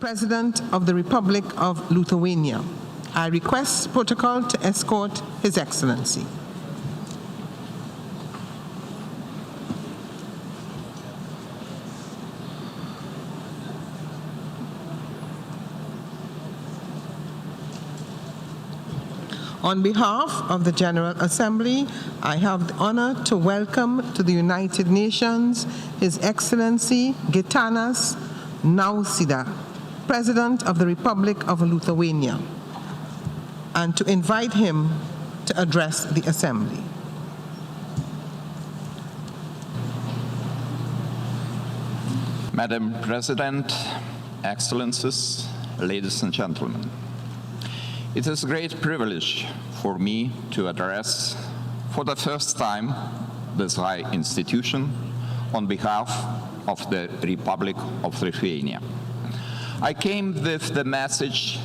President of the Republic of Lithuania. I request protocol to escort His Excellency. On behalf of the General Assembly, I have the honor to welcome to the United Nations His Excellency Gitanas Nausėda, President of the Republic of Lithuania, and to invite him to address the Assembly. Madam President, Excellencies, ladies and gentlemen, it is a great privilege for me to address for the first time this high institution on behalf of the Republic of Lithuania. I came with the message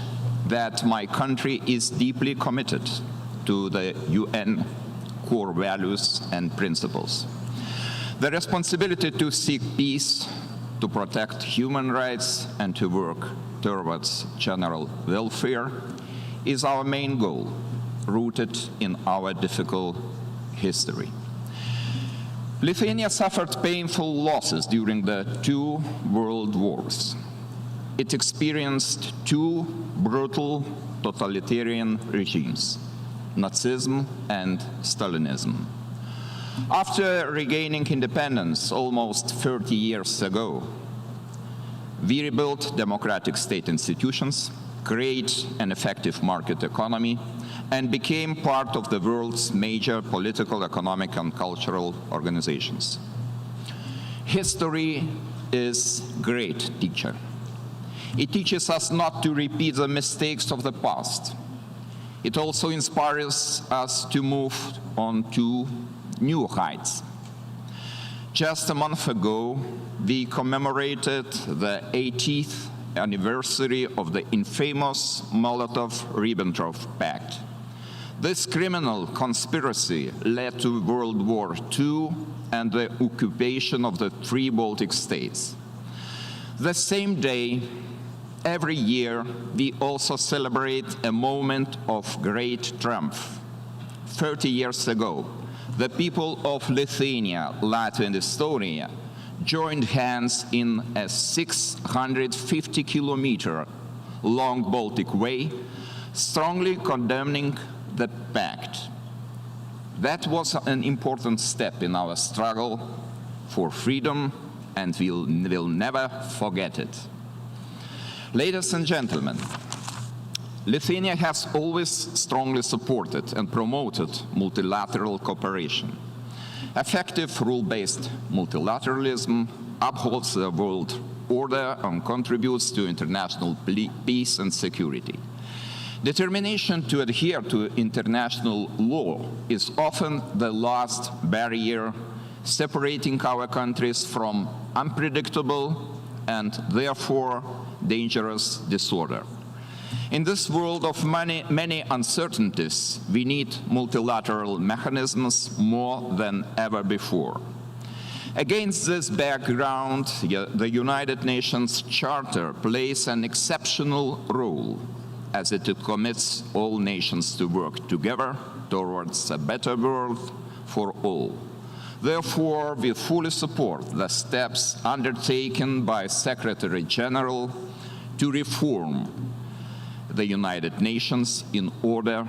that my country is deeply committed to the UN core values and principles. The responsibility to seek peace, to protect human rights, and to work towards general welfare is our main goal, rooted in our difficult history. Lithuania suffered painful losses during the two world wars. It experienced two brutal totalitarian regimes, Nazism and Stalinism. After regaining independence almost 30 years ago, we rebuilt democratic state institutions, create an effective market economy, and became part of the world's major political, economic, and cultural organizations. History is a great teacher. It teaches us not to repeat the mistakes of the past. It also inspires us to move on to new heights. Just a month ago, we commemorated the 80th anniversary of the infamous Molotov-Ribbentrop Pact. This criminal conspiracy led to World War II and the occupation of the three Baltic states. The same day, every year, we also celebrate a moment of great triumph. 30 years ago, the people of Lithuania, Latvia, and Estonia joined hands in a 650-kilometer long Baltic Way, strongly condemning the pact. That was an important step in our struggle for freedom, and we'll never forget it. Ladies and gentlemen, Lithuania has always strongly supported and promoted multilateral cooperation. Effective rule-based multilateralism upholds the world order and contributes to international peace and security. Determination to adhere to international law is often the last barrier separating our countries from unpredictable and therefore dangerous disorder. In this world of many uncertainties, we need multilateral mechanisms more than ever before. Against this background, the United Nations Charter plays an exceptional role as it commits all nations to work together towards a better world for all. Therefore, we fully support the steps undertaken by Secretary General to reform the United Nations in order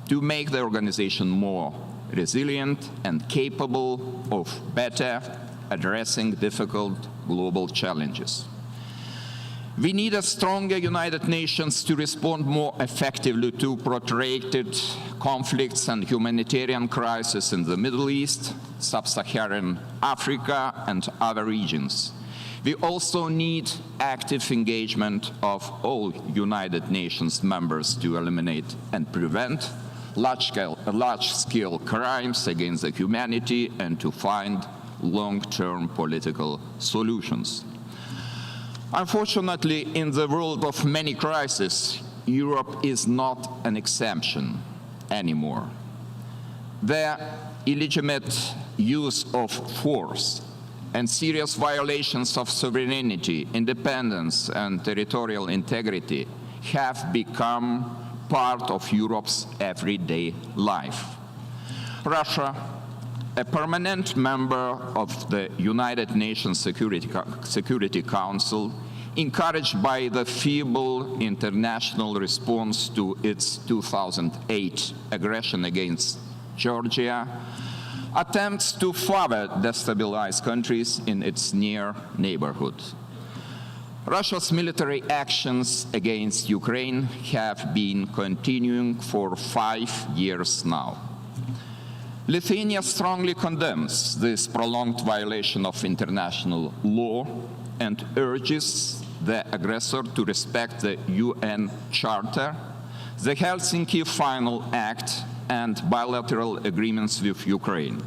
to make the organization more resilient and capable of better addressing difficult global challenges. We need a stronger United Nations to respond more effectively to protracted conflicts and humanitarian crises in the Middle East, Sub-Saharan Africa, and other regions. We also need active engagement of all United Nations members to eliminate and prevent large-scale crimes against the humanity and to find long-term political solutions. Unfortunately, in the world of many crises, Europe is not an exception anymore. The illegitimate use of force and serious violations of sovereignty, independence, and territorial integrity have become part of Europe's everyday life. Russia, a permanent member of the United Nations Security Council, encouraged by the feeble international response to its 2008 aggression against Georgia, attempts to further destabilize countries in its near neighborhood. Russia's military actions against Ukraine have been continuing for 5 years now. Lithuania strongly condemns this prolonged violation of international law and urges the aggressor to respect the UN Charter, the Helsinki Final Act, and bilateral agreements with Ukraine.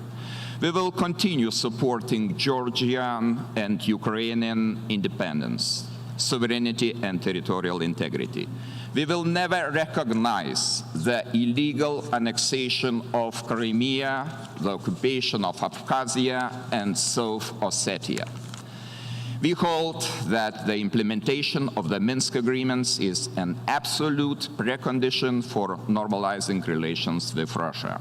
We will continue supporting Georgian and Ukrainian independence, sovereignty, and territorial integrity. We will never recognize the illegal annexation of Crimea, the occupation of Abkhazia, and South Ossetia. We hold that the implementation of the Minsk agreements is an absolute precondition for normalizing relations with Russia.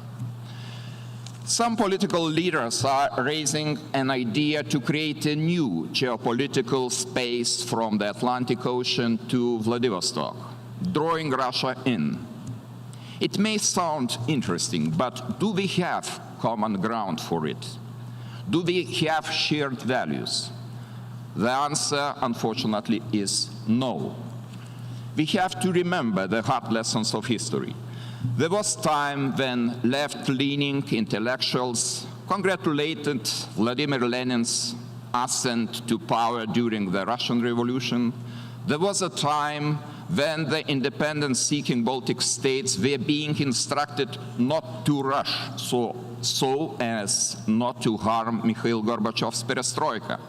Some political leaders are raising an idea to create a new geopolitical space from the Atlantic Ocean to Vladivostok, drawing Russia in. It may sound interesting, but do we have common ground for it? Do we have shared values? The answer, unfortunately, is no. We have to remember the hard lessons of history. There was time when left-leaning intellectuals congratulated Vladimir Lenin's ascent to power during the Russian Revolution. There was a time when the independence-seeking Baltic states were being instructed not to rush so as not to harm Mikhail Gorbachev's perestroika.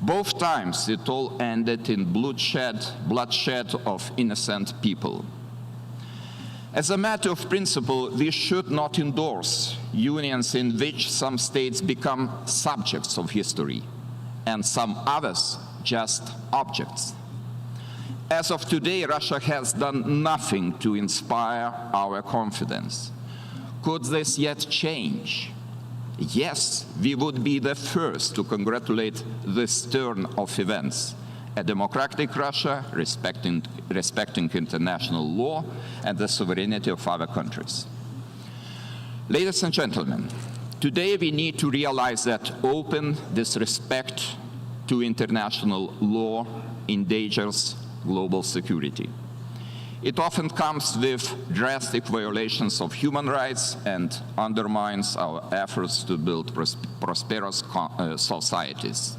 Both times it all ended in bloodshed of innocent people. As a matter of principle, we should not endorse unions in which some states become subjects of history and some others just objects. As of today, Russia has done nothing to inspire our confidence. Could this yet change? Yes, we would be the first to congratulate this turn of events. A democratic Russia respecting international law and the sovereignty of other countries. Ladies and gentlemen, today we need to realize that open disrespect to international law endangers global security. It often comes with drastic violations of human rights and undermines our efforts to build prosperous societies.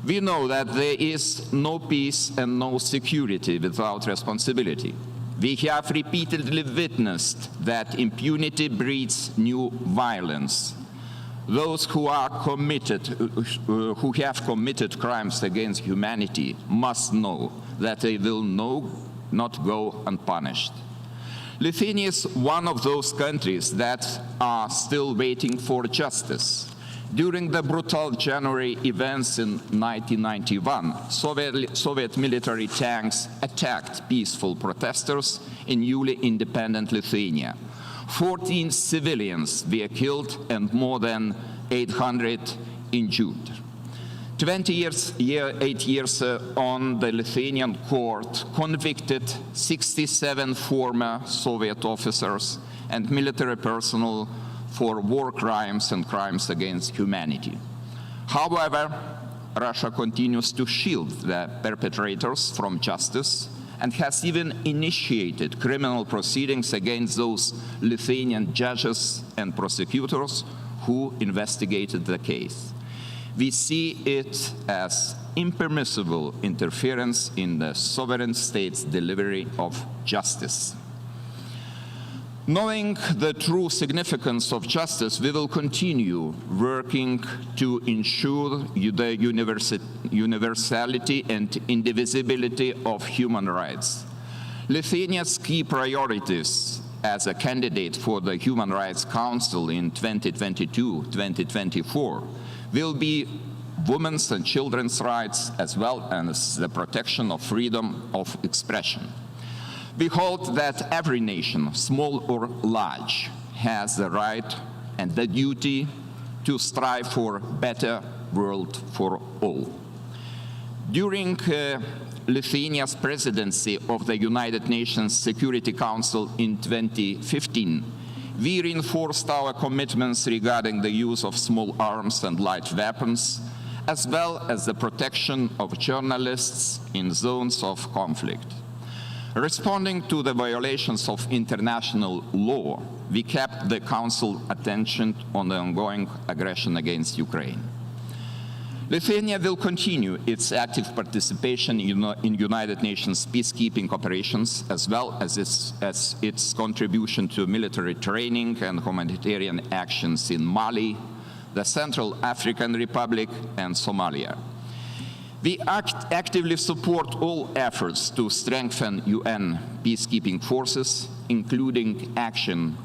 We know that there is no peace and no security without responsibility. We have repeatedly witnessed that impunity breeds new violence. Those who have committed crimes against humanity must know that they will not go unpunished. Lithuania is one of those countries that are still waiting for justice. During the brutal January events in 1991, Soviet military tanks attacked peaceful protesters in newly independent Lithuania. 14 civilians were killed and more than 800 injured. 8 years on, the Lithuanian court convicted 67 former Soviet officers and military personnel for war crimes and crimes against humanity. However, Russia continues to shield the perpetrators from justice and has even initiated criminal proceedings against those Lithuanian judges and prosecutors who investigated the case. We see it as impermissible interference in the sovereign state's delivery of justice. Knowing the true significance of justice, we will continue working to ensure the universality and indivisibility of human rights. Lithuania's key priorities as a candidate for the Human Rights Council in 2022-2024 will be women's and children's rights, as well as the protection of freedom of expression. We hold that every nation, small or large, has the right and the duty to strive for a better world for all. During Lithuania's presidency of the United Nations Security Council in 2015, we reinforced our commitments regarding the use of small arms and light weapons, as well as the protection of journalists in zones of conflict. Responding to the violations of international law, we kept the Council's attention on the ongoing aggression against Ukraine. Lithuania will continue its active participation in United Nations peacekeeping operations, as well as its contribution to military training and humanitarian actions in Mali, the Central African Republic, and Somalia. We actively support all efforts to strengthen UN peacekeeping forces, including Action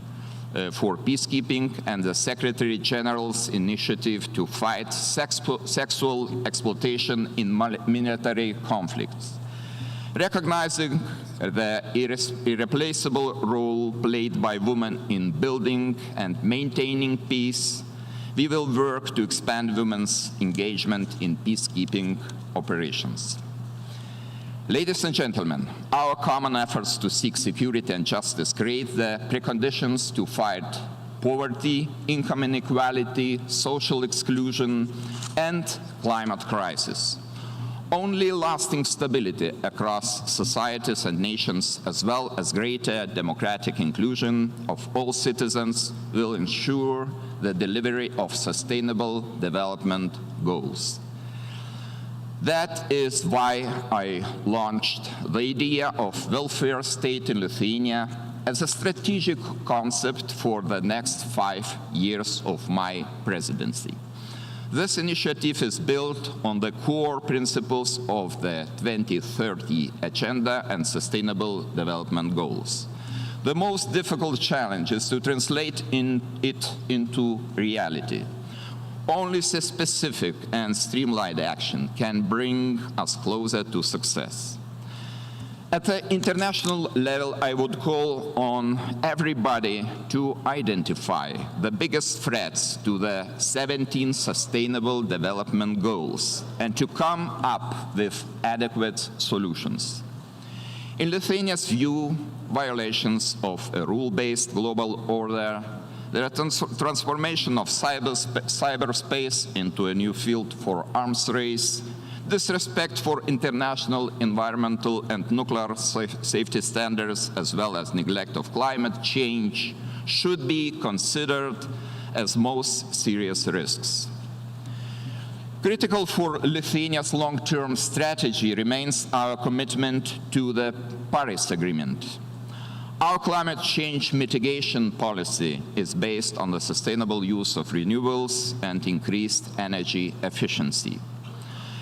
for Peacekeeping and the Secretary General's initiative to fight sexual exploitation in military conflicts. Recognizing the irreplaceable role played by women in building and maintaining peace, we will work to expand women's engagement in peacekeeping operations. Ladies and gentlemen, our common efforts to seek security and justice create the preconditions to fight poverty, income inequality, social exclusion, and climate crisis. Only lasting stability across societies and nations, as well as greater democratic inclusion of all citizens, will ensure the delivery of sustainable development goals. That is why I launched the idea of welfare state in Lithuania as a strategic concept for the next 5 years of my presidency. This initiative is built on the core principles of the 2030 Agenda and Sustainable Development Goals. The most difficult challenge is to translate it into reality. Only specific and streamlined action can bring us closer to success. At the international level, I would call on everybody to identify the biggest threats to the 17 Sustainable Development Goals and to come up with adequate solutions. In Lithuania's view, violations of a rule-based global order, the transformation of cyberspace into a new field for arms race, disrespect for international environmental and nuclear safety standards, as well as neglect of climate change, should be considered as most serious risks. Critical for Lithuania's long-term strategy remains our commitment to the Paris Agreement. Our climate change mitigation policy is based on the sustainable use of renewables and increased energy efficiency.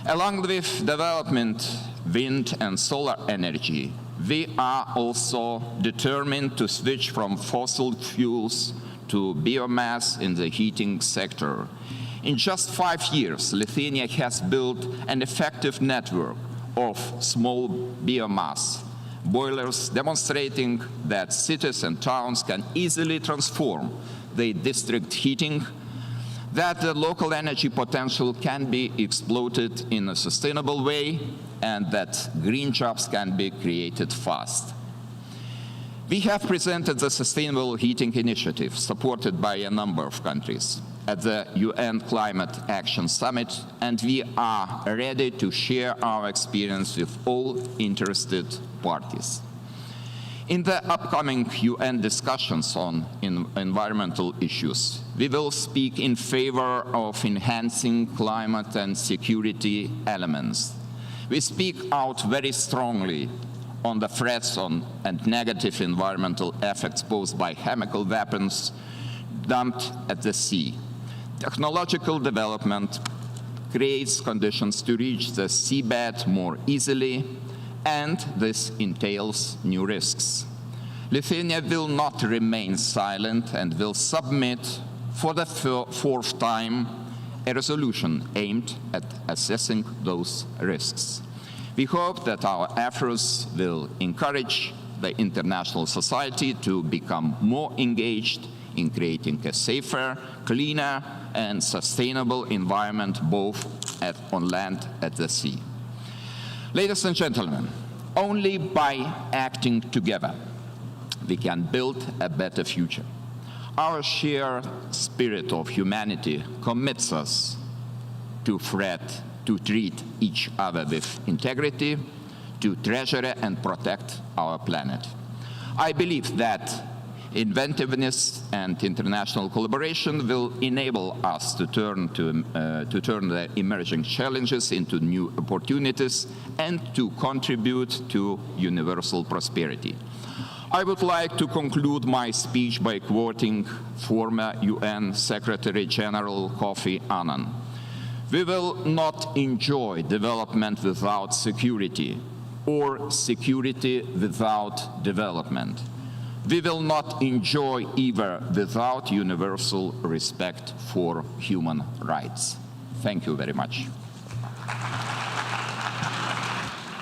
Along with development, wind and solar energy, we are also determined to switch from fossil fuels to biomass in the heating sector. In just 5 years, Lithuania has built an effective network of small biomass boilers, demonstrating that cities and towns can easily transform their district heating, that the local energy potential can be exploited in a sustainable way, and that green jobs can be created fast. We have presented the Sustainable Heating Initiative, supported by a number of countries, at the UN Climate Action Summit, and we are ready to share our experience with all interested parties. In the upcoming UN discussions on environmental issues, we will speak in favor of enhancing climate and security elements. We speak out very strongly on the threats and negative environmental effects posed by chemical weapons dumped at the sea. Technological development creates conditions to reach the seabed more easily, and this entails new risks. Lithuania will not remain silent and will submit for the fourth time a resolution aimed at assessing those risks. We hope that our efforts will encourage the international society to become more engaged in creating a safer, cleaner, and sustainable environment both on land and at the sea. Ladies and gentlemen, only by acting together we can build a better future. Our shared spirit of humanity commits us to treat each other with integrity, to treasure and protect our planet. I believe that inventiveness and international collaboration will enable us to turn the emerging challenges into new opportunities and to contribute to universal prosperity. I would like to conclude my speech by quoting former UN Secretary General Kofi Annan. We will not enjoy development without security, or security without development. We will not enjoy either without universal respect for human rights. Thank you very much.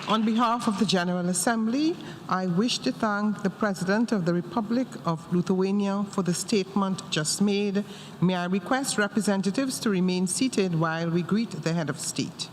On behalf of the General Assembly, I wish to thank the President of the Republic of Lithuania for the statement just made. May I request representatives to remain seated while we greet the head of state.